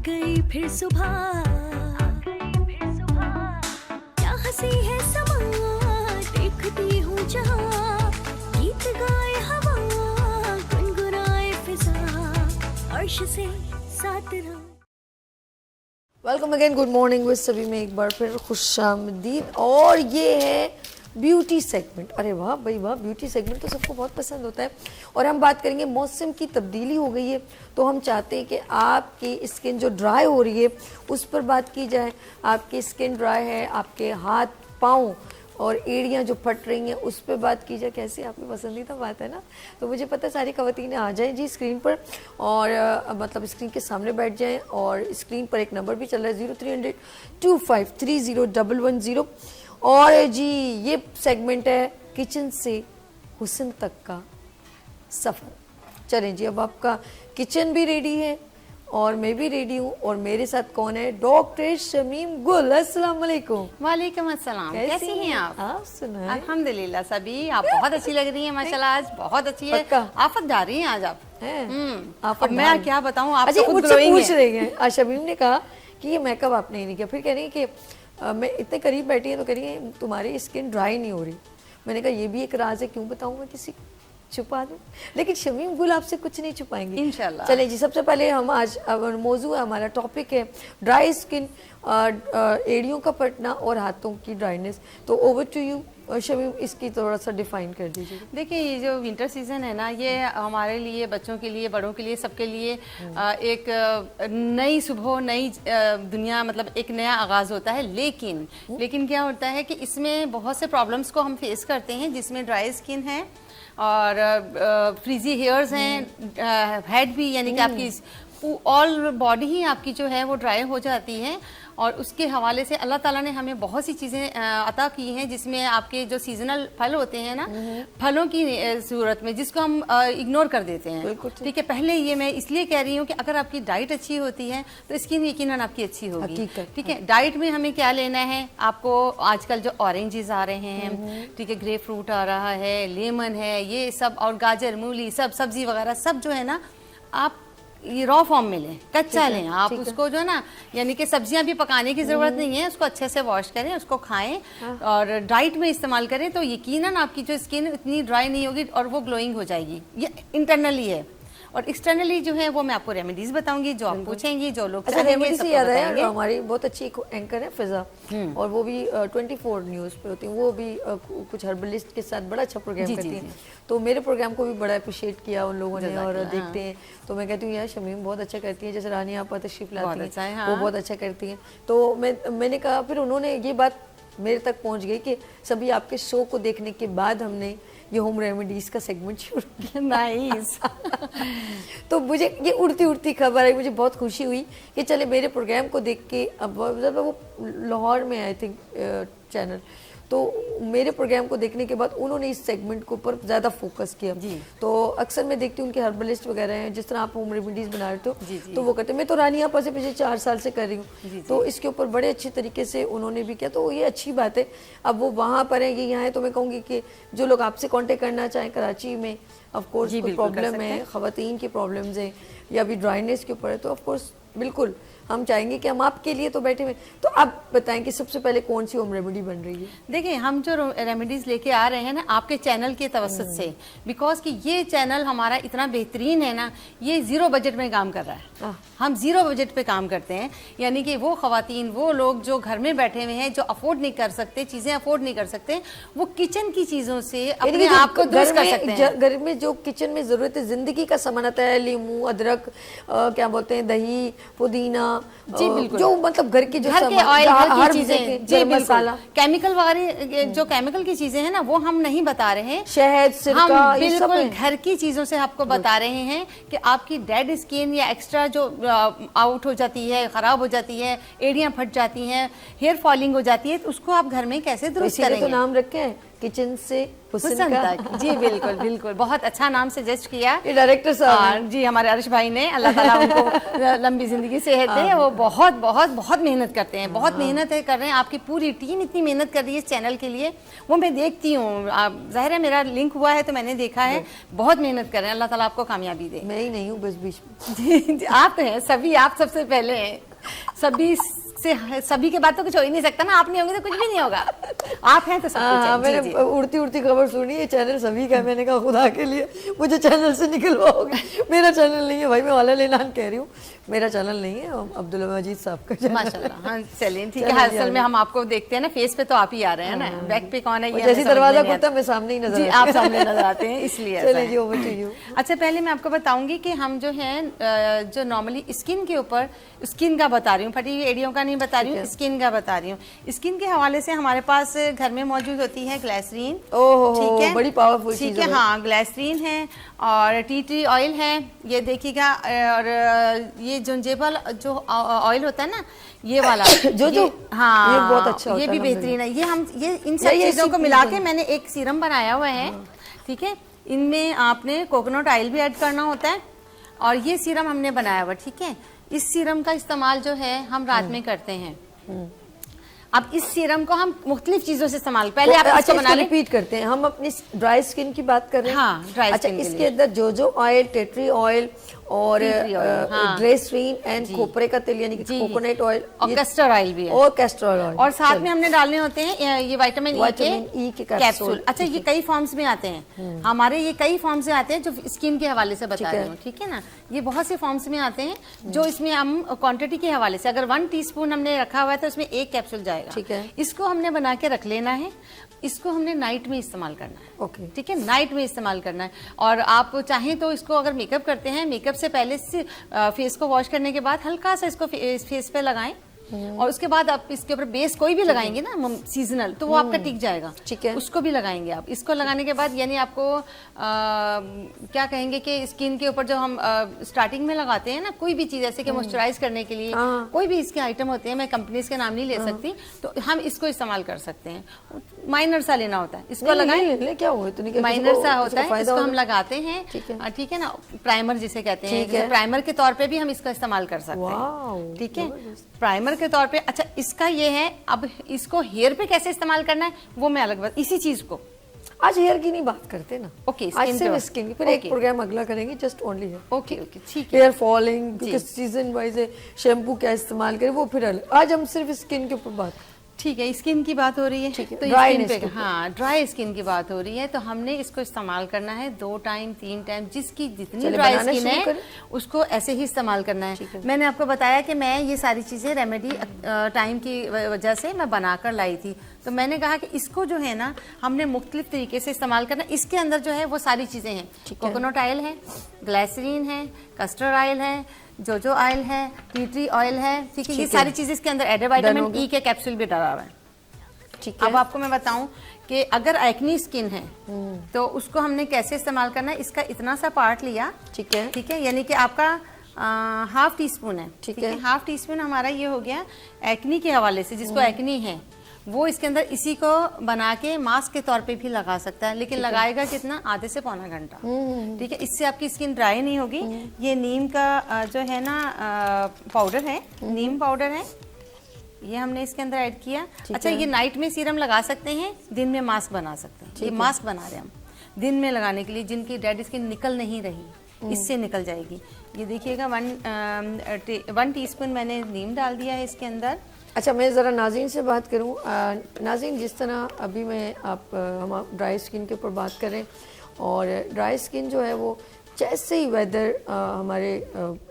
गई फिर सुबह, क्या हंसी है समा, देखती हूँ जहाँ, गीत गाए हवा, गुनगुनाए फिजा, अर्श से साथ रहा। Welcome again, good morning with सभी में एक बार फिर खुशामदीद। और ये है ब्यूटी सेगमेंट। अरे वाह भाई वाह, ब्यूटी सेगमेंट तो सबको बहुत पसंद होता है। और हम बात करेंगे, मौसम की तब्दीली हो गई है तो हम चाहते हैं कि आपकी स्किन जो ड्राई हो रही है उस पर बात की जाए। आपकी स्किन ड्राई है, आपके हाथ पाँव और एड़ियाँ जो फट रही हैं उस पर बात की जाए। कैसी आपकी पसंदीदा बात है ना। तो मुझे पता है सारी ख़वातीनें आ जाएं जी स्क्रीन पर, और मतलब स्क्रीन के सामने बैठ जाएं। और स्क्रीन पर एक नंबर भी चल रहा है 0300 2530 110। और जी ये सेगमेंट है किचन से हुस्न तक का सफ़र। चलें जी, अब आपका किचन भी रेडी है और मैं भी रेडी हूँ। और मेरे साथ कौन है? डॉक्टर शमीम गुल। अस्सलाम वालेकुम। वालेकुम अस्सलाम। कैसी हैं आप? आप सुनाएं। अल्हम्दुलिल्लाह सभी। आप बहुत अच्छी लग रही हैं माशाल्लाह, आज बहुत अच्छी है। आफत डाल रही हैं आज आप। अब मैं क्या बताऊं, आप तो खुद ग्लोइंग पूछ रही हैं। शमीम ने कहा कि ये मेकअप आपने नहीं किया, फिर कह रही है कि मैं इतने करीब बैठी है तो कह रही है तुम्हारी स्किन ड्राई नहीं हो रही। मैंने कहा ये भी एक राज है, क्यों बताऊं मैं किसी, छुपा दूं। लेकिन शमीम गुल आपसे कुछ नहीं छुपाएंगे इंशाल्लाह। चलें जी, सबसे पहले हम आज मौजू है, हमारा टॉपिक है ड्राई स्किन, एड़ियों का फटना और हाथों की ड्राइनेस। तो ओवर टू यू शमीम, इसकी थोड़ा सा डिफाइन कर दीजिए। देखिए, ये जो विंटर सीजन है ना, ये हमारे लिए, बच्चों के लिए, बड़ों के लिए, सबके लिए एक नई सुबह, नई दुनिया, मतलब एक नया आगाज होता है। लेकिन क्या होता है कि इसमें बहुत से प्रॉब्लम्स को हम फेस करते हैं, जिसमें ड्राई स्किन है और फ्रीजी हेयर्स हैं, हेड भी, यानी कि आपकी ऑल बॉडी ही आपकी जो है वो ड्राई हो जाती है। और उसके हवाले से अल्लाह ताला ने हमें बहुत सी चीज़ें अता की हैं, जिसमें आपके जो सीजनल फल होते हैं ना, फलों की सूरत में, जिसको हम इग्नोर कर देते हैं। ठीक है, पहले ये मैं इसलिए कह रही हूँ कि अगर आपकी डाइट अच्छी होती है तो स्किन यकीनन आपकी अच्छी होगी। ठीक है, डाइट में हमें क्या लेना है? आपको आजकल जो ऑरेंजेस आ रहे हैं, ठीक है, ग्रेप फ्रूट आ रहा है, लेमन है, ये सब, और गाजर, मूली, सब सब्जी वगैरह सब जो है ना, आप ये रॉ फॉर्म में लें, कच्चा लें आप उसको, जो है ना, यानी कि सब्जियां भी पकाने की जरूरत नहीं है, उसको अच्छे से वॉश करें, उसको खाएं और डाइट में इस्तेमाल करें तो यकीनन आपकी जो स्किन इतनी ड्राई नहीं होगी और वो ग्लोइंग हो जाएगी। ये इंटरनली है। और एक्सटर्नली जो है वो मैं आपको रेमेडीज बताऊंगी, जो आप पूछेंगे, जो लोग रेमेडी से याद है, हमारी बहुत अच्छी एक एंकर है फिजा, और वो भी 24 न्यूज़ पे होती है, वो भी कुछ हर्बलिस्ट के साथ बड़ा अच्छा प्रोग्राम करती हैं। तो मेरे प्रोग्राम को भी बड़ा अप्रिशिएट किया उन लोगों ने, और देखते हैं तो मैं कहती हूँ यार शमीम बहुत अच्छा करती है। जैसे रानी आप तशरीफ लाती हैं, वो बहुत अच्छा करती हैं। तो मैंने कहा, फिर उन्होंने ये बात मेरे तक पहुँच गई कि सभी आपके शो को देखने के बाद हमने ये होम रेमेडीज का सेगमेंट शुरू किया। नाइस। तो मुझे ये उड़ती उड़ती खबर आई, मुझे बहुत खुशी हुई कि चले मेरे प्रोग्राम को देख के, अब वो लाहौर में आई थिंक चैनल, तो मेरे प्रोग्राम को देखने के बाद उन्होंने इस सेगमेंट के ऊपर ज़्यादा फोकस किया। तो अक्सर मैं देखती हूँ उनके हर्बलिस्ट वगैरह हैं, जिस तरह आप होम रेमेडीज़ बना रहे हो तो वो कहते हैं। मैं तो रानी आपा से पिछले 4 साल से कर रही हूँ, तो इसके ऊपर बड़े अच्छे तरीके से उन्होंने भी किया, तो ये अच्छी बात है। अब वो वहाँ पर है, ये यहाँ है, तो मैं कहूँगी कि जो लोग आपसे कॉन्टेक्ट करना चाहें, कराची में ऑफकोर्स कोई प्रॉब्लम है, ख़वातीन की प्रॉब्लम्स हैं या अभी ड्राइनेस के ऊपर है, तो ऑफकोर्स बिल्कुल हम चाहेंगे कि हम आपके लिए तो बैठे हुए। तो आप बताएं कि सबसे पहले कौन सी होम रेमेडी बन रही है? देखिए, हम जो रेमेडीज लेके आ रहे हैं ना आपके चैनल के तवसत से, बिकॉज कि ये चैनल हमारा इतना बेहतरीन है ना, ये 0 बजट में काम कर रहा है। हम 0 बजट पे काम करते हैं, यानी कि वो खवातीन, वो लोग जो घर में बैठे हुए हैं, जो अफोर्ड नहीं कर सकते, चीजें अफोर्ड नहीं कर सकते, वो किचन की चीजों से अपने आप को दुरुस्त कर सकते हैं। घर में जो किचन में जरूरत है, जिंदगी का सामान आता है, लीमू, अदरक, क्या बोलते हैं, दही, पुदीना, जी बिल्कुल, जो मतलब घर की जो घर के ऑयल, घर की चीजें, जी मसाला, केमिकल वाले जो केमिकल की चीजें हैं ना, वो हम नहीं बता रहे हैं। शहद, सिरका, हम बिल्कुल घर की चीजों से आपको बता रहे हैं कि आपकी डेड स्किन या एक्स्ट्रा जो आउट हो जाती है, खराब हो जाती है, एड़ियां फट जाती हैं, हेयर फॉलिंग हो जाती है, तो उसको आप घर में कैसे दुरुस्त करेंगे। तो नाम रखे हैं किचन से हुस्न हुस्न का। तक। जी बिल्कुल बिल्कुल, बहुत अच्छा नाम सजेस्ट किया ये डायरेक्टर साहब हैं। जी हमारे अर्श भाई ने, अल्लाह ताला उनको लंबी जिंदगी सेहत दे। वो बहुत बहुत बहुत मेहनत करते हैं, बहुत मेहनत है कर रहे हैं। आपकी पूरी टीम इतनी मेहनत कर रही है इस चैनल के लिए, वो मैं देखती हूँ। जाहिर है मेरा लिंक हुआ है तो मैंने देखा है, बहुत मेहनत कर रहे हैं। अल्लाह ताला आपको कामयाबी दे। मैं ही नहीं हूँ बस बीच में। जी, आप तो हैं, सभी आप सबसे पहले हैं। सभी के बाद तो कुछ हो ही नहीं सकता ना, आप नहीं होंगे तो कुछ भी नहीं होगा। आप हैं तो सब कुछ है। मैंने जी, जी। उड़ती उड़ती खबर सुनी, ये चैनल सभी का है। मैंने कहा खुदा के लिए मुझे चैनल से निकलवाओगे। मेरा चैनल नहीं है भाई, मैं वाला लेनान कह रही हूँ, मेरा चैनल नहीं है, अब्दुल मजीद साहब का चैनल। माशाल्लाह, हाँ चलिए ठीक है। चलिए, असल में हम आपको देखते हैं ना फेस पे, तो आप ही आ रहे हैं ना, बैक पे कौन है ये जैसे हमें समझ दरवाजा नहीं खुलता आता। मैं सामने ही नजर जी, आती आप हूँ। सामने नजर आते हैं इसलिए ऐसा चलिए है। जी, ओवर टू यू। अच्छा, पहले मैं आपको बताऊंगी कि हम जो है जो नॉर्मली स्किन के ऊपर, स्किन का बता रही हूँ, फटी हुई एड़ियों का नहीं बता रही हूँ, स्किन का बता रही हूँ। स्किन के हवाले से हमारे पास घर में मौजूद होती है ग्लिसरीन। ओहो, ठीक है, बड़ी पावरफुल ठीक चीज है। हाँ, ग्लिसरीन है और टी ट्री ऑयल है, ये देखिएगा। और ये जोंजेबल जो ऑयल होता है ना, ये वाला जो हाँ, ये बहुत अच्छा होता ये है, भी बेहतरीन है। ये इन सब ये चीजों को सीख मिला लीजिए। के मैंने एक सीरम बनाया हुआ है। ठीक है, इनमें आपने कोकोनट ऑयल भी ऐड करना होता है और ये सीरम हमने बनाया हुआ। ठीक है, इस सीरम का इस्तेमाल जो है हम रात में करते हैं। अब इस सीरम को हम मुख्तलिफ चीजों से इस्तेमाल, पहले आप अच्छा, इसको बना लें। रिपीट करते हैं, हम अपनी ड्राई स्किन की बात कर रहे हैं। हाँ, ड्राई अच्छा, स्किन के इसके लिए। अंदर जो ऑयल, टेट्री ऑयल और टी ट्री ऑयल, हाँ। ग्लिसरीन एंड खोपरे का तेल यानी कि जी। कोकोनट ऑयल और कैस्टर ऑयल भी है और कैस्टर ऑयल, और साथ में हमने डालने होते हैं ये विटामिन विटामिन ई के कैप्सूल। अच्छा, ये कई फॉर्म्स में आते हैं हमारे, ये कई फॉर्म्स में आते हैं जो स्किन के हवाले से बता रही हूँ। ठीक है ना, ये बहुत से फॉर्म्स में आते हैं जो इसमें हम क्वांटिटी के हवाले से, अगर 1 टीस्पून हमने रखा हुआ है तो उसमें 1 कैप्सूल जाएगा। ठीक है, इसको हमने बना के रख लेना है। इसको हमने नाइट में इस्तेमाल करना है। ओके, ठीक है, नाइट में इस्तेमाल करना है। और आप चाहें तो इसको अगर मेकअप करते हैं, मेकअप से पहले से फेस को वॉश करने के बाद हल्का सा इसको फेस पे लगाएं और उसके बाद आप इसके ऊपर बेस कोई भी लगाएंगे ना सीजनल, तो वो आपका टिक जाएगा। ठीक है, उसको भी लगाएंगे आप। इसको लगाने के बाद यानी आपको क्या कहेंगे कि स्किन के ऊपर जो हम स्टार्टिंग में लगाते हैं ना कोई भी चीज, ऐसे कि मॉइस्चराइज करने के लिए कोई भी इसके आइटम होते हैं, मैं कंपनीज के नाम नहीं ले सकती, तो हम इसको इस्तेमाल कर सकते हैं। माइनर सा लेना होता है, इसको लगाएं, क्या हुआ तो नहीं, माइनर सा होता है, इसको हम लगाते हैं। ठीक है ना, प्राइमर जिसे कहते हैं, ठीक है। प्राइमर के तौर पे भी हम इसका इस्तेमाल कर सकते हैं। ठीक है, प्राइमर के तौर पे। अच्छा, इसका ये है, अब इसको हेयर पे कैसे इस्तेमाल करना है वो मैं अलग बात, इसी चीज को आज हेयर की नहीं बात करते ना। ओके, आज सिर्फ स्किन की, फिर एक प्रोग्राम अगला करेंगे just only hair. Okay okay, ठीक है। हेयर फॉलिंग, किस सीजन वाइज शैम्पू क्या इस्तेमाल करें वो फिर अलग। आज हम सिर्फ स्किन के ऊपर बात। ठीक है, स्किन की बात हो रही है, तो ड्राई स्किन पे, हाँ ड्राई स्किन की बात हो रही है, तो हमने इसको इस्तेमाल करना है 2 टाइम 3 टाइम, जिसकी जितनी ड्राई स्किन है उसको ऐसे ही इस्तेमाल करना है। मैंने आपको बताया कि मैं ये सारी चीजें रेमेडी टाइम की वजह से मैं बनाकर लाई थी, तो मैंने कहा कि इसको जो है ना हमने मुख्तलिफ तरीके से इस्तेमाल करना। इसके अंदर जो है वो सारी चीजें हैं, कोकोनट ऑयल है, ग्लिसरीन है, कस्टर्ड ऑयल है, जो ऑयल है, टी ट्री ऑयल है। ठीक है, ये सारी चीजें इसके अंदर एडेड, विटामिन ई के कैप्सूल भी डाला हुआ है। ठीक है, अब आपको मैं बताऊं कि अगर एक्नी स्किन है तो उसको हमने कैसे इस्तेमाल करना है। इसका इतना सा पार्ट लिया, ठीक है, ठीक है, यानी कि आपका 1/2 टीस्पून है। ठीक है, 1/2 टीस्पून हमारा ये हो गया एक्नी के हवाले से, जिसको एक्नी है वो इसके अंदर इसी को बना के मास्क के तौर पे भी लगा सकता है, लेकिन लगाएगा कितना, आधे से पौना घंटा। ठीक है, इससे आपकी स्किन ड्राई नहीं होगी। ये नीम का जो है ना पाउडर है, नीम पाउडर है, ये हमने इसके अंदर ऐड किया। अच्छा, ये नाइट में सीरम लगा सकते हैं, दिन में मास्क बना सकते हैं। ये मास्क बना रहे हैं हम दिन में लगाने के लिए, जिनकी डेड स्किन निकल नहीं रही, इससे निकल जाएगी। ये देखिएगा 1 टीस्पून मैंने नीम डाल दिया है इसके अंदर। अच्छा, मैं ज़रा नाज़रीन से बात करूं। नाज़रीन, जिस तरह अभी हम ड्राई स्किन के ऊपर बात करें, और ड्राई स्किन जो है वो जैसे ही वेदर हमारे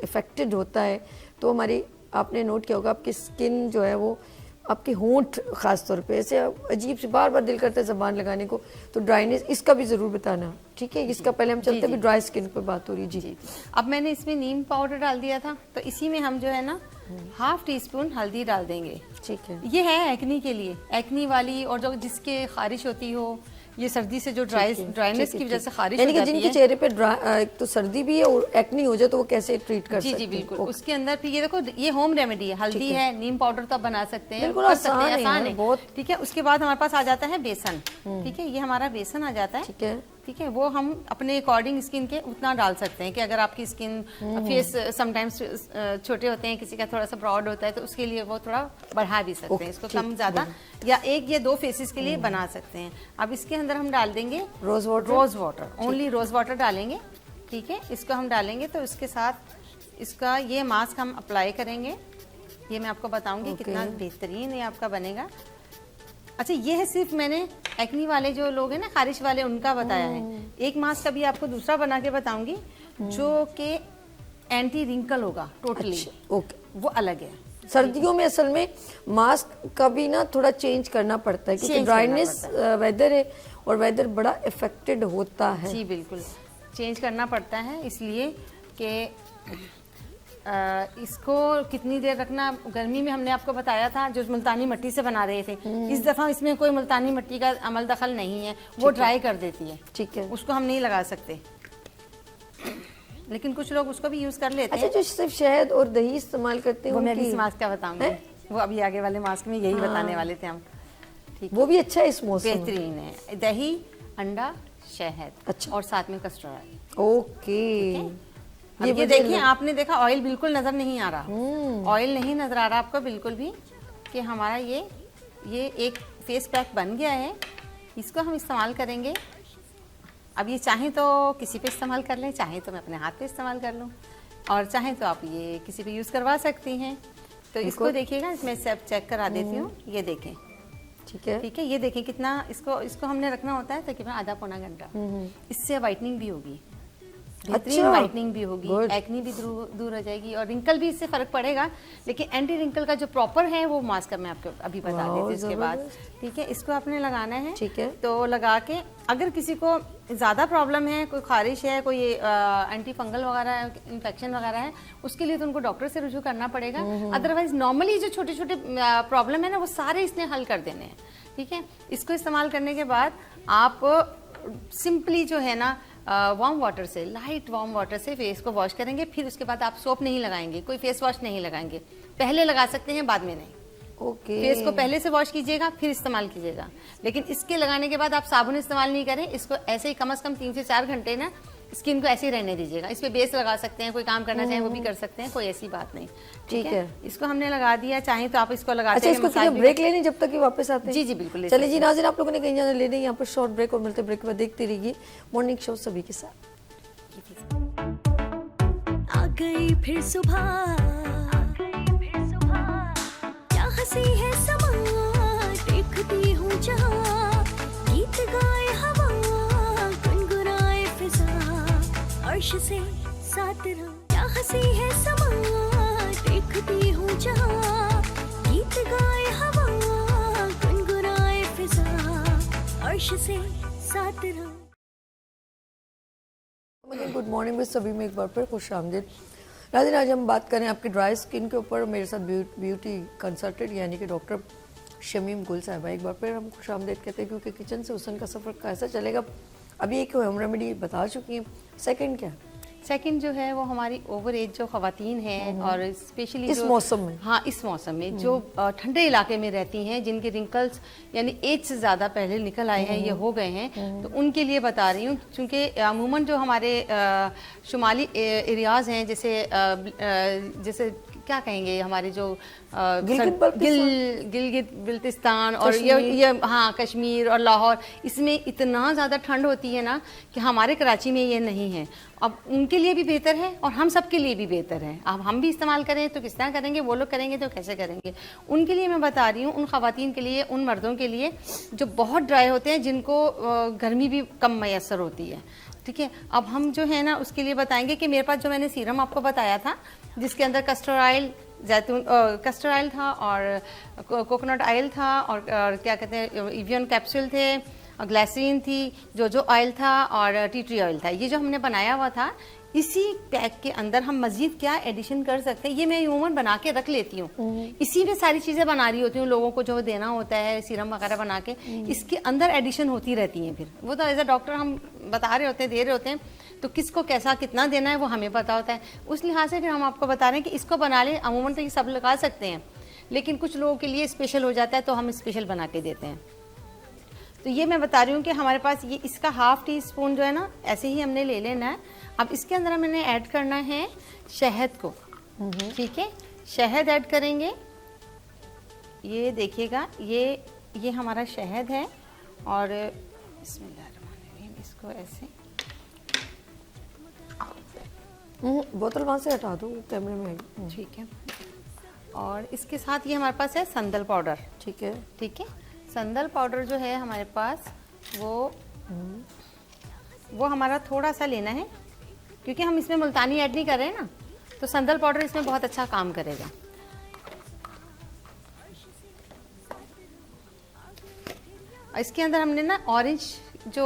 इफ़ेक्टेड होता है तो हमारी, आपने नोट किया होगा, आपकी स्किन जो है वो, आपके होंठ ख़ास तौर पे ऐसे अजीब सी, बार बार दिल करता है ज़बान लगाने को, तो ड्राइनेस, इसका भी ज़रूर बताना। ठीक है, इसका पहले हम चलते हैं, ड्राई स्किन पर बात हो रही। जी, अब मैंने इसमें नीम पाउडर डाल दिया था, तो इसी में हम जो है ना 1/2 टीस्पून हल्दी डाल देंगे। ठीक है, ये है एक्नी के लिए, एक्नी वाली, और जो जिसके खारिश होती हो ये सर्दी से जो ड्राइनेस की वजह से खारिश हो यानी कि जाती जिनके है। चेहरे पे एक तो सर्दी भी है और एक्नी हो जाए तो वो कैसे ट्रीट कर जी सकते जी हैं? बिल्कुल। उसके अंदर फिर ये देखो, ये होम रेमेडी है, हल्दी है, नीम पाउडर तो आप बना सकते हैं, बिल्कुल कर सकते आसान हैं, है आसान यार, है बहुत। ठीक है। उसके बाद हमारे पास आ जाता है बेसन, ठीक है, ये हमारा बेसन आ जाता है, ठीक है। ठीक है। वो हम अपने अकॉर्डिंग स्किन के उतना डाल सकते हैं कि अगर आपकी स्किन फेस समटाइम्स छोटे होते हैं, किसी का थोड़ा सा ब्रॉड होता है, तो उसके लिए वो थोड़ा बढ़ा भी सकते हैं इसको, कम ज्यादा, या एक या दो फेसेस के लिए बना सकते हैं। अब इसके अंदर हम डाल देंगे rose water, only rose water डालेंगे, ठीक है। इसको हम डालेंगे तो इसके साथ इसका ये मास्क हम अप्लाई करेंगे। ये मैं आपको बताऊंगी कितना बेहतरीन ये आपका बनेगा। अच्छा, ये है सिर्फ मैंने एक्नी वाले जो लोग हैं ना, खारिश वाले, उनका बताया है। एक मास्क अभी आपको दूसरा बना के बताऊंगी जो कि एंटी रिंकल होगा टोटली। ओके, वो अलग है। सर्दियों में असल में मास्क का भी ना थोड़ा चेंज करना पड़ता है क्योंकि Change करना ड्राइनेस वेदर है और वेदर बड़ा इफेक्टेड होता है। जी बिल्कुल, चेंज करना पड़ता है, इसलिए कि इसको कितनी देर रखना। गर्मी में हमने आपको बताया था जो मुल्तानी मिट्टी से बना रहे थे, इस दफा इसमें कोई मुल्तानी मिट्टी का अमल दखल नहीं है, वो ड्राई कर देती है, ठीक है। उसको हम नहीं लगा सकते, लेकिन कुछ लोग उसको भी यूज कर लेते अच्छा, हैं। जो सिर्फ शहद और दही इस्तेमाल करते हैं वो मैं भी उनकी- इस मास्क का बताऊंगी, वो अभी आगे वाले मास्क में यही बताने वाले थे हम। ठीक, वो भी अच्छा है इस मौसम में। बेहतरीन है। दही, अंडा, शहद, अच्छा। और साथ में कस्टर्ड ऑयल। ओके, अब ये देखिए, आपने देखा ऑयल बिल्कुल नजर नहीं आ रहा, ऑयल नहीं नजर आ रहा आपको बिल्कुल भी, कि हमारा ये एक फेस पैक बन गया है। इसको हम इस्तेमाल करेंगे। अब ये चाहें तो किसी पे इस्तेमाल कर लें, चाहें तो मैं अपने हाथ पे इस्तेमाल कर लूँ, और चाहें तो आप ये किसी पे यूज करवा सकती हैं। तो इसको देखिएगा, इसमें सब चेक करा देती हूँ। ये देखें, ठीक है। ठीक है, ये देखें कितना इसको हमने रखना होता है तकरीबन आधा पौना घंटा। इससे वाइटनिंग भी होगी, बेहतरीन अच्छा, वाइटनिंग भी होगी, good। एक्नी भी दूर हो जाएगी, और रिंकल भी इससे फर्क पड़ेगा। लेकिन एंटी रिंकल का जो प्रॉपर है वो मास्क मैं आपको अभी बता देती हूँ इसके बाद, ठीक है। इसको आपने लगाना है, ठीक है। तो लगा के अगर किसी को ज्यादा प्रॉब्लम है, कोई खारिश है, कोई एंटी फंगल वगैरह इन्फेक्शन वगैरह है, उसके लिए तो उनको डॉक्टर से रुजू करना पड़ेगा। अदरवाइज नॉर्मली जो छोटे छोटे प्रॉब्लम है ना, वो सारे इसने हल कर देने हैं, ठीक है। इसको इस्तेमाल करने के बाद आप सिंपली जो है ना वार्म वाटर से, लाइट वार्म वाटर से फेस को वॉश करेंगे। फिर उसके बाद आप सोप नहीं लगाएंगे, कोई फेस वॉश नहीं लगाएंगे, पहले लगा सकते हैं बाद में नहीं। ओके, फेस को पहले से वॉश कीजिएगा फिर इस्तेमाल कीजिएगा, लेकिन इसके लगाने के बाद आप साबुन इस्तेमाल नहीं करें। इसको ऐसे ही कम से कम 3 से 4 घंटे ना स्किन को ऐसे ही रहने दीजिएगा। इस पे बेस लगा सकते हैं, कोई काम करना चाहें वो भी कर सकते हैं, कोई ऐसी बात नहीं, ठीक है। इसको हमने लगा दिया, चाहें तो आप इसको लगाते अच्छा, हैं इसको मसाज भी ब्रेक लेनी जब तक कि वापस आते हैं? जी जी बिल्कुल। चलिए जी नाज़रीन, आप लोगों ने कहीं जाना लेने, यहाँ पर शॉर्ट ब्रेक, और मिलते ब्रेक के बाद देखते रहिए मॉर्निंग शो सभी के साथ। आ गई फिर सुबह, क्या हंसी है समा, देखती हूँ जहाँ, गीत गाए हवा, गुनगुनाए फिजा, अर्श से साथ रहा। क्या हंसी है समा, देखती हूँ जहाँ, गीत गाए हवा, गुनगुनाए फिजा, अर्श से साथ रहा। गुड मॉर्निंग विद सभी में एक बार फिर खुश आमदीद। नाज़रीन, आज हम बात करें आपकी ड्राई स्किन के ऊपर। मेरे साथ ब्यूटी कंसल्टेंट यानी कि डॉक्टर शमीम गुल साहिबा। एक बार फिर हम खुश आमदीद कहते हैं क्योंकि किचन से हुसन का सफ़र कैसा चलेगा। अभी एक होम रेमेडी बता चुकी हैं, सेकंड क्या? सेकंड जो है वो हमारी ओवर एज जो खवातीन हैं, और स्पेशली इस मौसम में, हाँ इस मौसम में जो ठंडे इलाके में रहती हैं, जिनके रिंकल्स यानी एज से ज़्यादा पहले निकल आए हैं, ये हो गए हैं, तो उनके लिए बता रही हूँ। क्योंकि अमूमन जो हमारे शुमाली एरियाज़ हैं, जैसे क्या कहेंगे, हमारे जो गिलगित बिल्तिस्तान और ये हाँ कश्मीर और लाहौर, इसमें इतना ज़्यादा ठंड होती है ना कि हमारे कराची में ये नहीं है। अब उनके लिए भी बेहतर है और हम सब के लिए भी बेहतर है। अब हम भी इस्तेमाल करें तो किस तरह करेंगे, वो लोग करेंगे तो कैसे करेंगे। उनके लिए मैं बता रही हूँ, उन खवातीन के लिए, उन मर्दों के लिए जो बहुत ड्राई होते हैं, जिनको गर्मी भी कम मैसर होती है, ठीक है। अब हम जो है ना उसके लिए बताएंगे कि मेरे पास जो मैंने सीरम आपको बताया था, जिसके अंदर कस्टर्ड ऑयल, कस्टर्ड ऑयल था और कोकोनट ऑयल था और क्या कहते हैं एवियन कैप्सूल थे, ग्लिसरीन थी, जो ऑयल था और टी ट्री ऑयल था। ये जो हमने बनाया हुआ था, इसी पैक के अंदर हम मजीद क्या एडिशन कर सकते हैं, ये मैं यूमन बना के रख लेती हूँ। इसी में सारी चीज़ें बना रही होती हूँ, लोगों को जो देना होता है सीरम वगैरह बना के, इसके अंदर एडिशन होती रहती है। फिर वो तो एज अ डॉक्टर हम बता रहे होते हैं, दे रहे होते हैं, तो किसको कैसा कितना देना है वो हमें पता होता है। उस लिहाज से फिर हम आपको बता रहे हैं कि इसको बना लें। अमूमन तो ये सब लगा सकते हैं, लेकिन कुछ लोगों के लिए स्पेशल हो जाता है तो हम स्पेशल बना के देते हैं। तो ये मैं बता रही हूँ कि हमारे पास ये इसका हाफ टी स्पून जो है ना, ऐसे ही हमने ले लेना है। अब इसके अंदर हमने ऐड करना है शहद को, ठीक है। शहद ऐड करेंगे, ये देखिएगा, ये हमारा शहद है। और बिस्मिल्लाहिर्रहमानिर्रहीम, इसको ऐसे बोतल वहाँ से हटा दो, कैमरे में आएगी। ठीक है। और इसके साथ ये हमारे पास है संदल पाउडर, ठीक है। ठीक है। संदल पाउडर जो है हमारे पास वो हमारा थोड़ा सा लेना है, क्योंकि हम इसमें मुल्तानी ऐड नहीं कर रहे हैं ना, तो संदल पाउडर इसमें बहुत अच्छा काम करेगा। इसके अंदर हमने ना ऑरेंज जो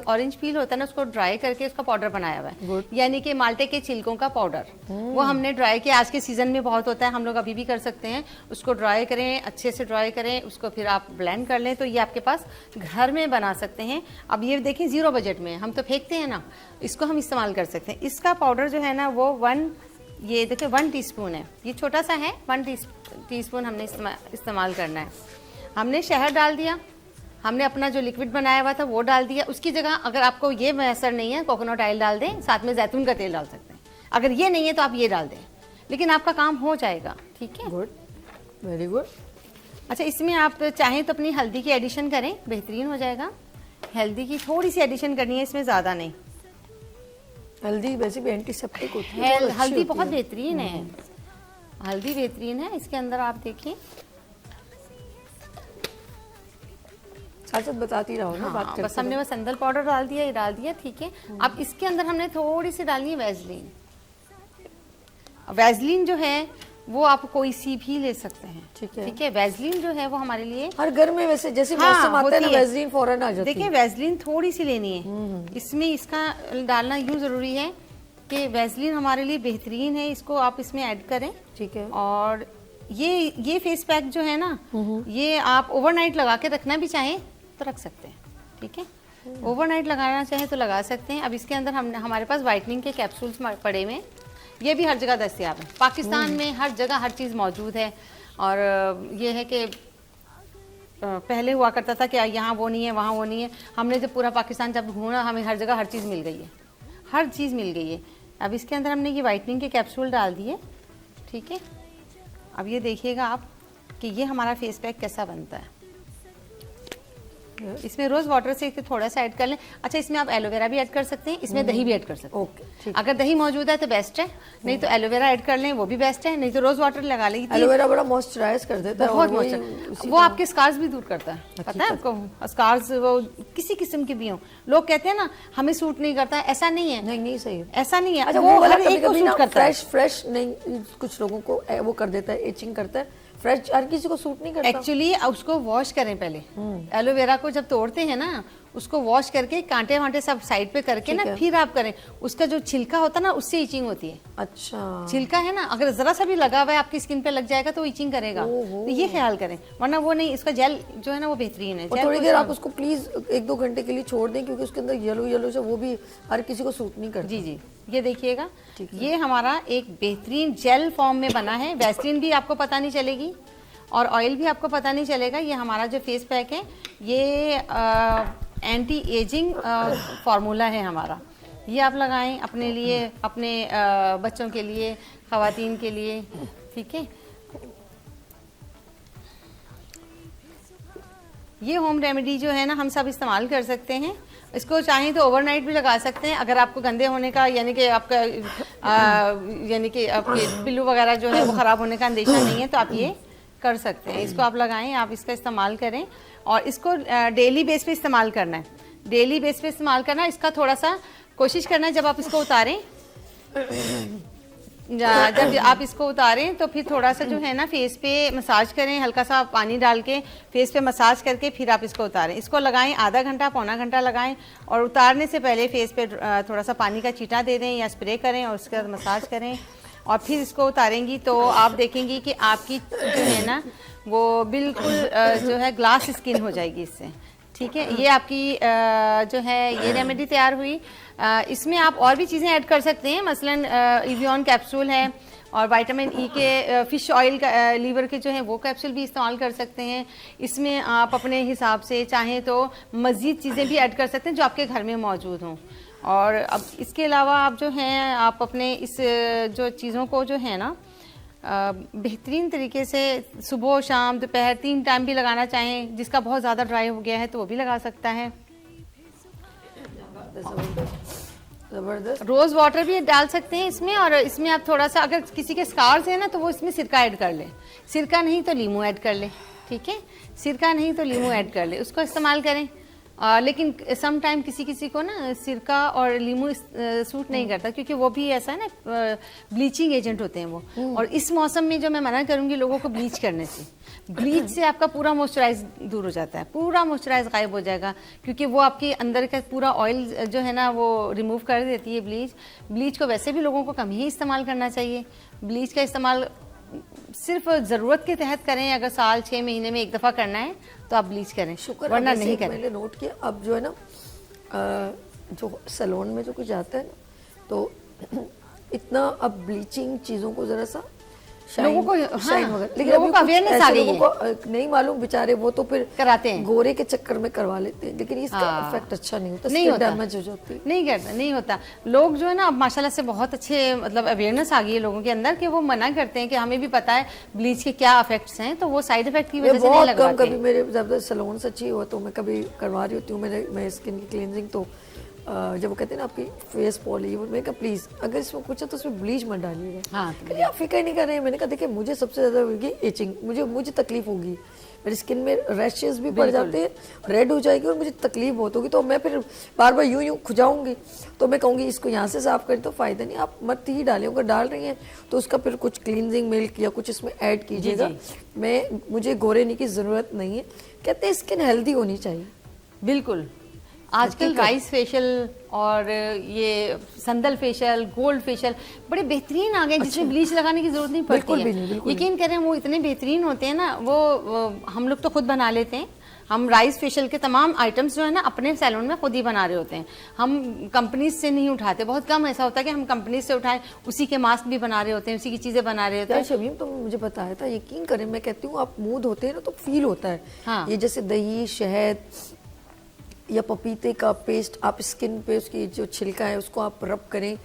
ऑरेंज पील होता है ना, उसको ड्राई करके उसका पाउडर बनाया हुआ है, यानी कि माल्टे के छिलकों का पाउडर। वो हमने ड्राई किया, आज के सीजन में बहुत होता है, हम लोग अभी भी कर सकते हैं। उसको ड्राई करें, अच्छे से ड्राई करें, उसको फिर आप ब्लेंड कर लें, तो ये आपके पास घर में बना सकते हैं। अब ये देखें, 0 बजट में हम तो फेंकते हैं ना, इसको हम इस्तेमाल कर सकते हैं। इसका पाउडर जो है ना वो 1 टीस्पून है, ये छोटा सा है, 1 टीस्पून हमने इस्तेमाल करना है। हमने शहद डाल दिया, हमने अपना जो लिक्विड बनाया हुआ था वो डाल दिया। उसकी जगह अगर आपको ये मैसर नहीं है, कोकोनट ऑयल डाल दें, साथ में जैतून का तेल डाल सकते हैं। अगर ये नहीं है तो आप ये डाल दें, लेकिन आपका काम हो जाएगा, ठीक है। Good, very good. अच्छा, इसमें आप चाहें तो अपनी हल्दी की एडिशन करें, बेहतरीन हो जाएगा। हल्दी की थोड़ी सी एडिशन करनी है, इसमें ज़्यादा नहीं। हल्दी वैसे भी एंटीसेप्टिक होती है, हल्दी बहुत बेहतरीन है, हल्दी बेहतरीन है। इसके अंदर आप देखिए, साथ बताती रहो ना, बात करते बस हमने बस संदल पाउडर डाल दिया, ये डाल दिया, ठीक है। अब इसके अंदर हमने थोड़ी सी डालनी है वैसलीन। वैसलीन जो है वो आप कोई सी भी ले सकते हैं, ठीक है। ठीक है। वैसलीन जो है वो हमारे लिए हर घर में वैसे जैसे मौसम आता है ना, वैसलीन फौरन आ जाती है। देखिए, वैसलीन थोड़ी सी लेनी है, इसमें इसका डालना यूं जरूरी है कि वैसलीन हमारे लिए बेहतरीन है, इसको आप इसमें ऐड करें, ठीक है। और ये फेस पैक जो है ना, ये आप ओवरनाइट लगा के रखना भी चाहें तो रख सकते हैं, ठीक है। ओवरनाइट लगाना चाहें तो लगा सकते हैं। अब इसके अंदर हमारे पास वाइटनिंग के कैप्सूल्स पड़े हुए हैं, ये भी हर जगह दस्तयाब है। पाकिस्तान में हर जगह हर चीज़ मौजूद है। और ये है कि पहले हुआ करता था कि यहाँ वो नहीं है, वहाँ वो नहीं है। हमने जब पूरा पाकिस्तान जब घूमा, हमें हर जगह हर चीज़ मिल गई है, हर चीज़ मिल गई है। अब इसके अंदर हमने ये वाइटनिंग के कैप्सूल डाल दिए, ठीक है। अब ये देखिएगा आप कि ये हमारा फेस पैक कैसा बनता है। इसमें रोज वाटर से थोड़ा सा ऐड कर लें। अच्छा, इसमें आप एलोवेरा भी ऐड कर सकते हैं, इसमें दही भी ऐड कर सकते हैं। ओके, अगर दही मौजूद है तो बेस्ट है, नहीं तो एलोवेरा ऐड कर लें, वो भी बेस्ट है, नहीं तो रोज वाटर लगा लें। एलोवेरा बड़ा मॉइस्चराइज कर देता है, बहुत मॉइस्चर, वो आपके स्कार्स भी दूर करता है, पता है आपको। स्कार्स वो किसी किस्म के भी हों, लोग कहते हैं ना हमें सूट नहीं करता, ऐसा नहीं है। नहीं सही है, ऐसा नहीं है। अच्छा, वो हर एक को सूट करता है, फ्रेश नहीं, कुछ लोगों को वो कर देता है, इचिंग करता है। फ्रेश हर किसी को सूट नहीं करता। एक्चुअली उसको वॉश करें पहले, एलोवेरा को जब तोड़ते हैं ना, उसको वॉश करके कांटे वांटे सब साइड पे करके ना, फिर आप करें। उसका जो छिलका होता है ना, उससे इचिंग होती है। अच्छा, छिलका छिलका है ना, अगर जरा सा भी लगा हुआ है आपकी स्किन पे लग जाएगा तो इचिंग करेगा, तो ये ख्याल करें, वरना वो नहीं। इसका जेल जो है ना वो बेहतरीन है। थोड़ी देर आप उसको प्लीज 1-2 घंटे के लिए छोड़ दें, क्योंकि उसके अंदर येलो से वो भी हर किसी को सूट नहीं करता। जी जी, ये देखिएगा, ये हमारा एक बेहतरीन जेल फॉर्म में बना है। वैसलीन भी आपको पता नहीं चलेगी और ऑयल भी आपको पता नहीं चलेगा। ये हमारा जो फेस पैक है, ये एंटी एजिंग फार्मूला है हमारा। ये आप लगाएं अपने लिए, अपने बच्चों के लिए, ख़वातीन के लिए, ठीक है। ये होम रेमेडी जो है ना, हम सब इस्तेमाल कर सकते हैं। इसको चाहें तो ओवरनाइट भी लगा सकते हैं। अगर आपको गंदे होने का, यानी कि आपका आपके पिल्लू वगैरह जो है वो ख़राब होने का अंदेशा नहीं है, तो आप ये कर सकते हैं। इसको आप लगाएं, आप इसका इस्तेमाल करें, और इसको डेली बेस पे इस्तेमाल करना है। डेली बेस पे इस्तेमाल करना है। इसका थोड़ा सा कोशिश करना है, जब आप इसको उतारें जब आप इसको उतारें तो फिर थोड़ा सा जो है ना फेस पे मसाज करें, हल्का सा पानी डाल के फेस पे मसाज करके फिर आप इसको उतारें। इसको लगाएं, आधा घंटा पौना घंटा लगाएं और उतारने से पहले फेस पे थोड़ा सा पानी का छींटा दे दें या स्प्रे करें और उसके बाद मसाज करें और फिर इसको उतारेंगी तो आप देखेंगी कि आपकी जो है ना वो बिल्कुल जो है ग्लास स्किन हो जाएगी इससे। ठीक है, ये आपकी जो है ये रेमेडी तैयार हुई। इसमें आप और भी चीज़ें ऐड कर सकते हैं, मसलन इवियन कैप्सूल है और विटामिन ई के फिश ऑयल का लीवर के जो है वो कैप्सूल भी इस्तेमाल कर सकते हैं। इसमें आप अपने हिसाब से चाहें तो मज़ीद चीज़ें भी ऐड कर सकते हैं जो आपके घर में मौजूद हों। और अब इसके अलावा आप जो हैं आप अपने इस जो चीज़ों को जो है ना बेहतरीन तरीके से सुबह शाम दोपहर 3 टाइम भी लगाना चाहें, जिसका बहुत ज़्यादा ड्राई हो गया है तो वो भी लगा सकता है। जबरदस्त। रोज वाटर भी डाल सकते हैं इसमें और इसमें आप थोड़ा सा अगर किसी के स्कार्स है ना तो वो इसमें सिरका ऐड कर ले, सिरका नहीं तो लीमू ऐड कर ले। ठीक है, सिरका नहीं तो लीमू ऐड कर ले, उसको इस्तेमाल करें। लेकिन सम टाइम किसी किसी को ना सिरका और लीमू सूट नहीं करता क्योंकि वो भी ऐसा है ना ब्लीचिंग एजेंट होते हैं वो। और इस मौसम में जो मैं मना करूंगी लोगों को ब्लीच करने से, ब्लीच से आपका पूरा मॉइस्चराइज दूर हो जाता है, पूरा मॉइस्चराइज गायब हो जाएगा क्योंकि वो आपके अंदर का पूरा ऑयल जो है ना वो रिमूव कर देती है ब्लीच। ब्लीच को वैसे भी लोगों को कम ही इस्तेमाल करना चाहिए। ब्लीच का इस्तेमाल सिर्फ ज़रूरत के तहत करें, अगर साल 6 महीने में एक दफ़ा करना है तो आप ब्लीच करें, शुक्र वरना नहीं करें। मैंने नोट किया अब जो है ना जो सैलून में जो कुछ आता है ना तो इतना अब ब्लीचिंग चीज़ों को ज़रा सा लोगों को शाइन हाँ, लेकिन लोगों अभी को कुछ अवेयरनेस ऐसे आ गई लोगों है। को नहीं मालूम बेचारे वो तो फिर कराते हैं, गोरे के चक्कर में करवा लेते हैं, लेकिन इसका इफेक्ट अच्छा नहीं होता, नहीं होता, डैमेज हो जाती है। नहीं करता, नहीं होता। लोग जो है ना अब माशाल्लाह से बहुत अच्छे मतलब अवेयरनेस आ गई है लोगों के अंदर कि वो मना करते हैं कि हमें भी पता है ब्लीच के क्या इफेक्ट्स हैं, तो वो साइड इफेक्ट की वजह से नहीं बहुत कम, लगवाते। कभी मेरे जबरदस्त सैलून सच्ची हुआ तो मैं कभी करवा रही होती हूँ मैं स्किन की क्लींजिंग, तो जब वो कहते हैं ना आपकी फेस पॉली, मैंने कहा प्लीज अगर इसमें कुछ है तो उसमें ब्लीच मत डालिएगा। हाँ, कहते आप फिक्र नहीं कर रहे हैं। मैंने कहा देखिए मुझे सबसे ज्यादा होगी एचिंग, मुझे तकलीफ होगी, मेरी स्किन में रैशेस भी पड़ जाते हैं, रेड हो जाएगी और मुझे तकलीफ बहुत होगी, तो मैं फिर बार बार यूं खुजाऊंगी, तो मैं कहूँगी इसको यहाँ से साफ करें तो फायदा नहीं, आप मत ही डालें, अगर डाल रही हैं तो उसका फिर कुछ क्लींजिंग मिल्क या कुछ इसमें ऐड कीजिएगा। मुझे गोरे होने की जरूरत नहीं है। कहते हैं स्किन हेल्दी होनी चाहिए। बिल्कुल, आजकल राइस फेशियल और ये संदल फेशियल, गोल्ड फेशियल बड़े बेहतरीन आ गए जिसमें ब्लीच लगाने की जरूरत नहीं पड़ती है। यकीन करें वो इतने बेहतरीन होते हैं ना, वो हम लोग तो खुद बना लेते हैं। हम राइस फेशियल के तमाम आइटम्स जो है ना अपने सैलून में खुद ही बना रहे होते हैं, हम कंपनीज से नहीं उठाते। बहुत कम ऐसा होता है कि हम कंपनीज से उठाएं, उसी के मास्क भी बना रहे होते हैं, उसी की चीजें बना रहे होते हैं। शमीम तो मुझे बताया था, यकीन करें मैं कहती हूँ आप मुंह धोते हैं ना तो फील होता है। हाँ। ये जैसे दही, शहद या पपीते का पेस्ट आप स्किन पे उसकी जो छिलका है उसको आप रब करें,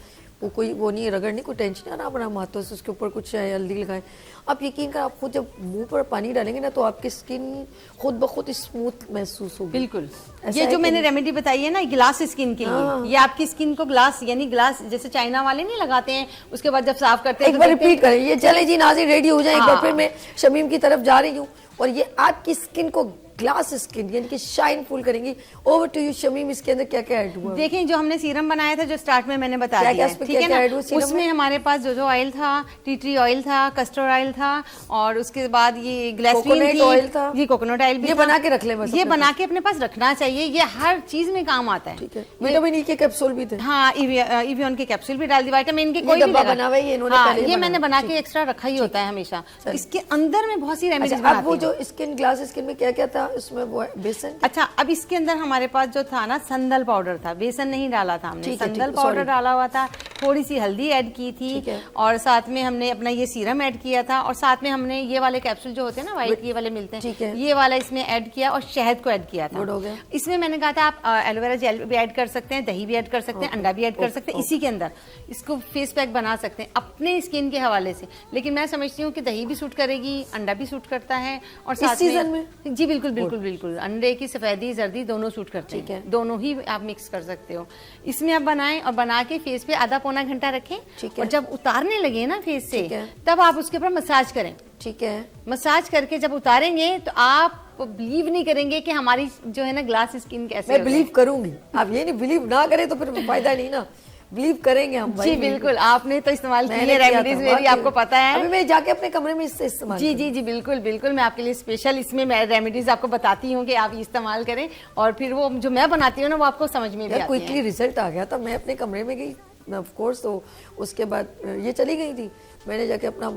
वो नहीं रगड़ने कोई टेंशन आराम आराम हाथों से उसके ऊपर कुछ हल्दी लगाएं। आप यकीन करें आप खुद जब मुंह पर पानी डालेंगे ना तो आपकी स्किन खुद ब खुद स्मूथ महसूस होगी। बिल्कुल, ये जो मैंने रेमेडी बताई है ना ग्लास स्किन के लिए, ये आपकी स्किन को ग्लास यानी ग्लास जैसे चाइना वाले नहीं लगाते हैं उसके बाद जब साफ करते हैं एक बार रिपीट करें ये। चले जी नाज़रीन रेडी हो जाए, एक बार फिर मैं शमीम की तरफ जा रही हूँ और ये आपकी स्किन को ग्लास स्किन यानी कि शाइन फुल करेंगी। ओवर टू यू शमीम, इसके अंदर क्या क्या ऐड हुआ? देखें जो हमने सीरम बनाया था जो स्टार्ट में मैंने बताया क्या ठीक है ना, उसमें हमारे पास जो ऑयल था, टी ट्री ऑयल था, कस्टर्ड ऑयल था और उसके बाद ये ग्लिसरीन ऑयल था, ये कोकोनट ऑयल भी ये बना के रख ले, ये बना के अपने पास रखना चाहिए, ये हर चीज में काम आता है। विटामिन ई के कैप्सूल भी थे। हाँ, इवियन के कैप्सूल भी डाल दी, विटामिन के कोई भी बना हुआ है इन्होंने, ये मैंने बना के एक्स्ट्रा रखा ही होता है हमेशा। इसके अंदर में बहुत सी रेमेडीज अब वो जो स्किन ग्लास स्किन में क्या क्या था उसमें वो बेसन। अच्छा, अब इसके अंदर हमारे पास जो था ना संदल पाउडर था, बेसन नहीं डाला था हमने, संदल पाउडर डाला हुआ था, थोड़ी सी हल्दी ऐड की थी और साथ में हमने अपना ये सीरम ऐड किया था और साथ में हमने ये वाले कैप्सूल जो होते हैं ना व्हाइट ये वाले मिलते हैं, ये वाला इसमें ऐड किया और शहद को ऐड किया था। इसमें मैंने कहा था आप एलोवेरा जेल भी ऐड कर सकते हैं, दही भी ऐड कर सकते हैं, अंडा भी ऐड कर सकते हैं, इसी के अंदर इसको फेस पैक बना सकते हैं अपने स्किन के हवाले से। लेकिन मैं समझती हूँ कि दही भी सूट करेगी, अंडा भी सूट करता है और साथ में जी बिल्कुल बिल्कुल बिल्कुल अंडे की सफेदी जर्दी दोनों सूट करते हैं, दोनों ही आप मिक्स कर सकते हो। इसमें आप बनाएं और बना के फेस पे आधा पौना घंटा रखें और जब उतारने लगे ना फेस से तब आप उसके ऊपर मसाज करें। ठीक है, मसाज करके जब उतारेंगे तो आप बिलीव नहीं करेंगे कि हमारी जो है ना ग्लास स्किन कैसे। मैं बिलीव करूंगी, आप ये नहीं बिलीव ना करें तो फिर फायदा नहीं ना। बिलीव करेंगे हम भाई। जी बिल्कुल, आपने तो इस्तेमाल की मैंने है किया रेमेडीज था, मेरी, वाकई आपको में। पता है। अभी मैं जाके अपने कमरे में इससे इस्तेमाल जी जी जी बिल्कुल बिल्कुल, मैं आपके लिए स्पेशल इसमें मैं रेमेडीज आपको बताती हूँ कि आप इस्तेमाल करें, और फिर वो जो मैं बनाती हूँ ना वो आपको समझ में भी यार आती है। क्विकली रिजल्ट आ गया था। मैं अपने कमरे में गई ऑफ कोर्स, तो उसके बाद ये चली गई थी, मैंने जाके अपना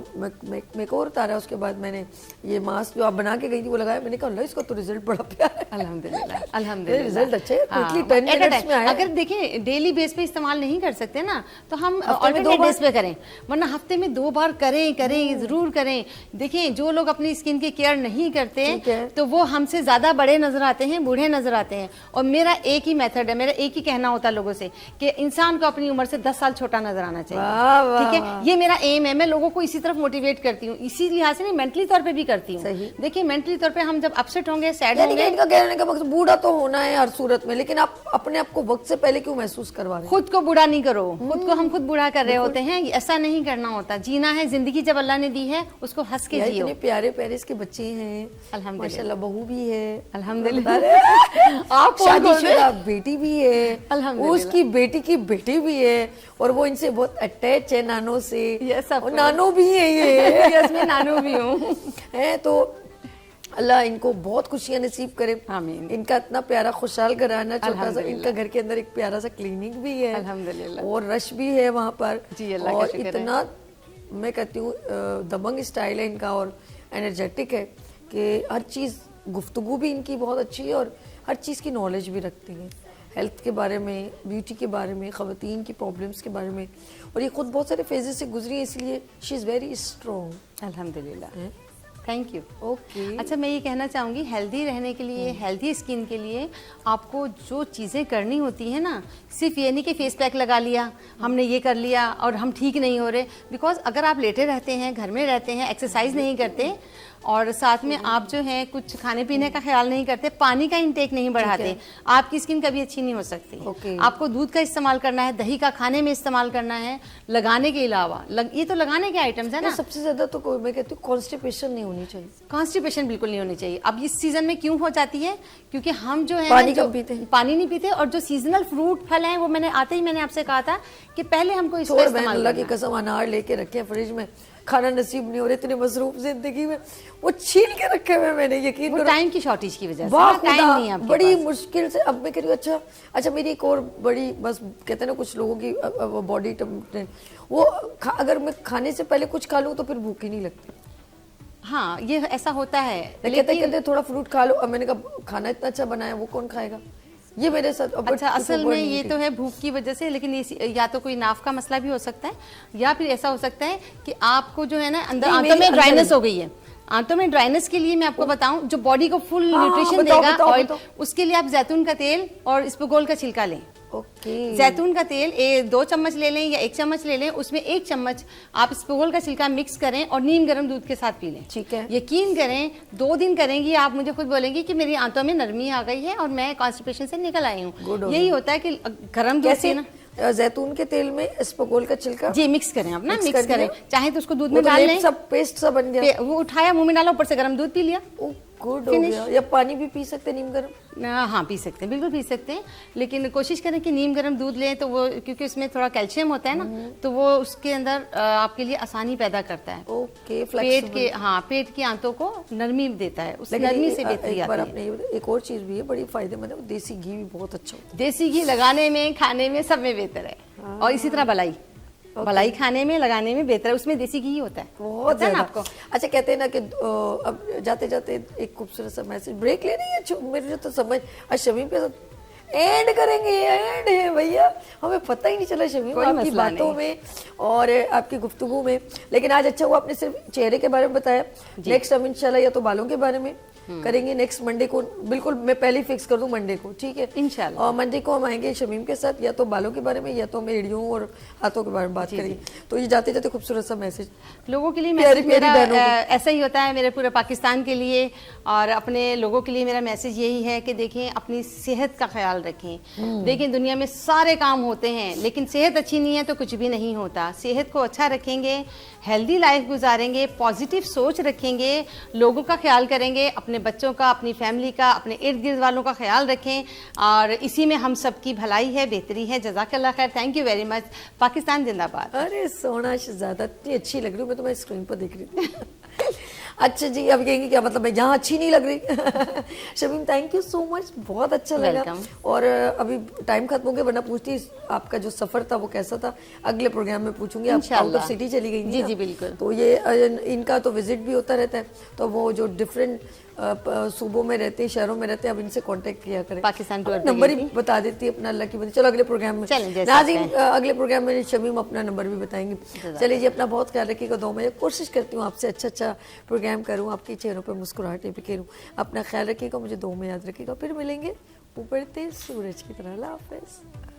मेकओवर उतारा, उसके बाद मैंने ये मास्क जो आप बना के गई थी वो लगाया। मैंने कहा अल्लाह इसका तो रिजल्ट बड़ा प्यारा है। अल्हम्दुलिल्लाह अल्हम्दुलिल्लाह, रिजल्ट अच्छे है, हाँ, quickly 10 at a minutes time। में आया। अगर देखें डेली बेस पे इस्तेमाल नहीं कर सकते ना तो हम हफ्ते में 2 ऑल्टरनेट बार। डेज पे करें, वरना हफ्ते में 2 बार करें जरूर करें। देखें जो लोग अपनी स्किन की केयर नहीं करते ठीक है। तो वो हमसे ज्यादा बड़े नजर आते हैं, बूढ़े नजर आते हैं। और मेरा एक ही मेथड है, मेरा एक ही कहना होता है लोगों से कि इंसान को अपनी उम्र से 10 साल छोटा नजर आना चाहिए। वाह, वाह, ठीक है, ये मेरा एम है, मैं लोगों को इसी तरफ मोटिवेट करती हूँ, इसी लिहाज से नहीं मेंटली तौर पे भी करती हूँ। सही। देखिए मेंटली तौर पे हम जब अपसेट होंगे, सैड यानी कि होंगे, इनका कहने का मकसद बूढ़ा तो होना है हर सूरत में, लेकिन आप अपने आप को वक्त से पहले क्यों महसूस करवा रहे हैं? खुद को बुरा नहीं करो, खुद को हम खुद बुरा कर रहे होते हैं, ऐसा नहीं करना होता। जीना है, जिंदगी जब अल्लाह ने दी है उसको हंस के यार जियो। इतने प्यारे प्यारे इसके बच्चे हैं, अल्हम्दुलिल्लाह। माशाल्लाह, बहू भी है, अल्हम्दुलिल्लाह। आप कौन बोल रहे हैं? शादीशुदा बेटी भी है, अल्हम्दुलिल्लाह। उसकी बेटी की बेटी भी है, और वो इनसे बहुत अटैच है नानो से। Yes, of और course। नानो भी है ये। यस, मैं नानू भी हूँ। है तो अल्लाह इनको बहुत खुशियां नसीब करे। आमीन। इनका इतना प्यारा खुशहाल घराना, छोटा सा अल्हम्दुलिल्लाह। इनका घर के अंदर एक प्यारा सा क्लिनिक भी है, अल्हम्दुलिल्लाह। और रश भी है वहाँ पर। जी, अल्लाह का और शुक्र है। इतना मैं कहती हूँ दबंग स्टाइल है इनका, और एनर्जेटिक है कि हर चीज़, गुफ्तगू भी इनकी बहुत अच्छी है, और हर चीज़ की नॉलेज भी रखती हैं, हेल्थ के बारे में, ब्यूटी के बारे में, ख़वातीन की प्रॉब्लम्स के बारे में। और ये खुद बहुत सारे फेजेस से गुजरी है, इसलिए शी इज़ वेरी स्ट्रॉन्ग। अल्हम्दुलिल्लाह, थैंक यू। ओके। अच्छा, मैं ये कहना चाहूँगी हेल्दी रहने के लिए, हेल्दी स्किन के लिए आपको जो चीज़ें करनी होती है ना, सिर्फ ये नहीं कि फेस पैक लगा लिया, हमने ये कर लिया और हम ठीक नहीं हो रहे। बिकॉज अगर आप लेटे रहते हैं, घर में रहते हैं, एक्सरसाइज नहीं करते, और साथ में आप जो है कुछ खाने पीने का ख्याल नहीं करते, पानी का इंटेक नहीं बढ़ाते, आपकी स्किन कभी अच्छी नहीं हो सकती। ओके। आपको दूध का इस्तेमाल करना है, दही का खाने में इस्तेमाल करना है, लगाने के अलावा। ये तो लगाने के आइटम्स है ना। सबसे ज्यादा तो मैं कहती हूँ कॉन्स्टिपेशन नहीं होनी चाहिए। कॉन्स्टिपेशन बिल्कुल नहीं होनी चाहिए। अब इस सीजन में क्यों हो जाती है? क्योंकि हम जो है पानी जो कम पीते हैं। पानी नहीं पीते, और जो सीजनल फ्रूट फल हैं वो मैंने आते ही मैंने आपसे कहा था कि पहले हमको इसका छोड़, मैं इस्तेमाल अल्लाह की करना है। कसम अनार लेके रखे हैं फ्रिज में, खाना नसीब नहीं हो रहा, इतने मसरूफ जिंदगी में वो छील के रखे हुए मैंने, यकीन वो करो। टाइम की शॉर्टेज की वजह से वाह ना, टाइम खुदा, नहीं है आपके बड़ी पास। मुश्किल से। अब मैं कह रही हूँ अच्छा मेरी एक और बड़ी, बस कहते हैं ना कुछ लोगों की बॉडी वो अगर मैं खाने से पहले कुछ खा लूँ तो फिर भूख ही नहीं लगती। हाँ, ये ऐसा होता है। कहते थोड़ा फ्रूट खा लो। अब मैंने कहा खाना इतना अच्छा बनाया, वो कौन खाएगा? ये मेरे साथ अच्छा, असल में ये तो है भूख की वजह से, लेकिन ये या तो कोई नाफ का मसला भी हो सकता है, या फिर ऐसा हो सकता है कि आपको जो है ना अंदर नहीं, आंतों मेरी में अंदर ड्राइनेस है। हो गई है। आंतों में ड्राइनेस के लिए मैं आपको बताऊं, जो बॉडी को फुल हाँ, न्यूट्रिशन बताओ, देगा बताओ, ऑयल, बताओ। उसके लिए आप जैतून का तेल और इसबगोल का छिलका लें। ओके। जैतून का तेल 2 चम्मच ले लें या 1 चम्मच ले लें, उसमें 1 चम्मच आप इसबगोल का छिलका मिक्स करें और नीम गर्म दूध के साथ पी लें। ठीक है। यकीन करें 2 दिन करेंगी, आप मुझे खुद बोलेंगी कि मेरी आंतों में नरमी आ गई है और मैं कॉन्स्टिपेशन से निकल आई Good हूँ। हो यही होता है कि गर्म दूध कैसे? पीना। जैतून के तेल में इसबगोल का छिलका जी मिक्स करें, आप ना Mix मिक्स कर करें, दिया। चाहे तो उसको दूध वो में तो डाल लेप लें, सब पेस्ट सा बन गया। वो उठाया मुंह में डाला, ऊपर से गर्म दूध पी लिया। गुड हो Finish। गया। या पानी भी पी सकते नीम गर्म? हाँ, पी सकते हैं, बिल्कुल पी सकते हैं, लेकिन कोशिश करें कि नीम गर्म दूध लें, तो वो क्योंकि उसमें थोड़ा कैल्शियम होता है ना, तो वो उसके अंदर आपके लिए आसानी पैदा करता है। ओके। पेट के, हाँ, पेट की आंतों को नरमी देता है, उस नरमी से बेहतरी एक बार आती है। आपने एक और चीज भी है बड़ी फायदेमंद है, देसी घी भी बहुत अच्छा होता देसी घी लगाने में, खाने में, सब में बेहतर है। और इसी तरह मलाई खाने में, लगाने में बेहतर है, उसमें देसी घी ही होता है। है बहुत पता है ना ज्यादा। आपको? अच्छा, कहते हैं ना कि अब जाते जाते एक खूबसूरत सा मैसेज ब्रेक ले रही है मेरे तो समझ। आज शमीम के साथ एंड करेंगे, एंड है भैया, हमें पता ही नहीं चला शमीम कोई आपकी मसला बातों नहीं। में और आपकी गुफ्तगू में। लेकिन आज अच्छा हुआ आपने सिर्फ चेहरे के बारे में बताया। नेक्स्ट हम इंशाल्लाह या तो बालों के बारे में करेंगे नेक्स्ट मंडे को, बिल्कुल मैं पहले ही फिक्स कर दूं मंडे को, ठीक है इंशाल्लाह। और मंडे को हम आएंगे शमीम के साथ, या तो बालों के बारे में या तो हम एड़ियों और हाथों के बारे में बात करेंगे। तो ये जाते जाते खूबसूरत सा मैसेज लोगों के लिए प्यारी मैसेज प्यारी मेरा बहनों को। ऐसा ही होता है, मेरे पूरे पाकिस्तान के लिए और अपने लोगों के लिए मेरा मैसेज यही है कि देखें, अपनी सेहत का ख्याल रखें। देखें, दुनिया में सारे काम होते हैं, लेकिन सेहत अच्छी नहीं है तो कुछ भी नहीं होता। सेहत को अच्छा रखेंगे, हेल्दी लाइफ गुजारेंगे, पॉजिटिव सोच रखेंगे, लोगों का ख्याल करेंगे, अपने अपने बच्चों का, अपनी फैमिली का, अपने इर्द गिर्द वालों का ख्याल रखें और इसी में हम सबकी भलाई है, बेहतरी है। जज़ाकल्लाह खैर, thank you very much. Pakistan जिंदाबाद। अरे सोना शहजादा, इतनी अच्छी लग रही हूँ, मैं तुम्हारी स्क्रीन पर देख रही थी। अच्छा जी, अब कहेंगे क्या मतलब मैं यहाँ अच्छी नहीं लग रही? Shamim thank you so much, बहुत अच्छा लगा। Welcome. और अभी टाइम खत्म हो गया, वरना पूछती आपका जो सफर था वो कैसा था, अगले प्रोग्राम में पूछूंगी। आप आउट ऑफ सिटी चली गई थी जी ना? जी बिल्कुल। तो ये इनका तो विजिट भी होता रहता है, तो वो जो डिफरेंट सूबों में रहते हैं, शहरों में रहते हैं, अब इनसे कांटेक्ट किया करें। पाकिस्तान टूर पे नंबर गई ही थी। बता देती है अपना, अल्लाह की बंदी। चलो अगले प्रोग्राम में चलें, जैसे नाज़ीम, अगले प्रोग्राम में शमीम अपना नंबर भी बताएंगे। चलिए जी, अपना बहुत ख्याल रखिएगा। दो मैं कोशिश करती हूँ आपसे अच्छा प्रोग्राम करूँ, आपके चेहरों पर मुस्कुराहटें बिखेरूं। अपना ख्याल रखिएगा, मुझे दो में याद रखिएगा। फिर मिलेंगे उबरते सूरज की तरह। अल्लाह हाफ़िज़।